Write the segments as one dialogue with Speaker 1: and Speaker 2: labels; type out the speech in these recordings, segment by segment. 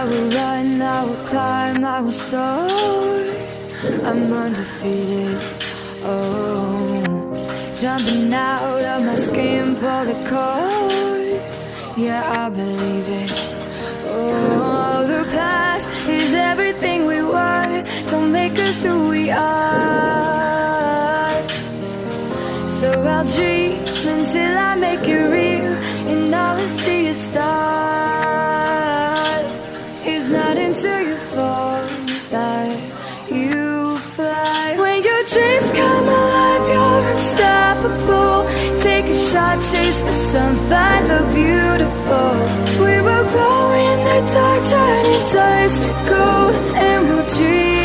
Speaker 1: will run, I will climb, I will soar. I'm undefeated, oh. Jumping out of my skin, pull the cord. Yeah, I believe it. Oh, the past is everything we were. Don't make us who we are. So I'll dream until I make it real, and all I see is stars. It's not until you fall that you fly. When your dreams come alive, you're unstoppable. Take a shot, chase the sun, find the beautiful. We will glow in the dark, turning dust to gold, and we'll dream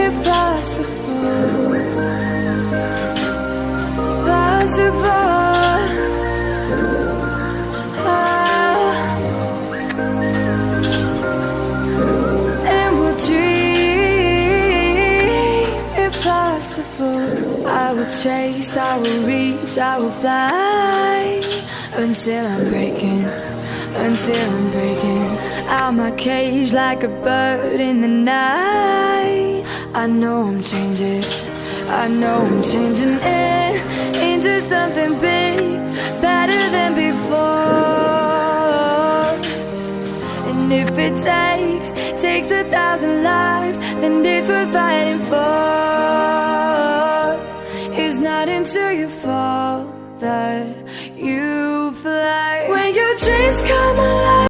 Speaker 1: impossible. Possible. And we'll dream impossible. I will chase, I will reach, I will fly, until I'm breaking, until I'm breaking out my cage like a bird in the night. I know I'm changing, I know I'm changing it into something big, better than before. And if it takes 1,000 lives, then it's worth fighting for. It's not until you fall that you fly. When your dreams come alive.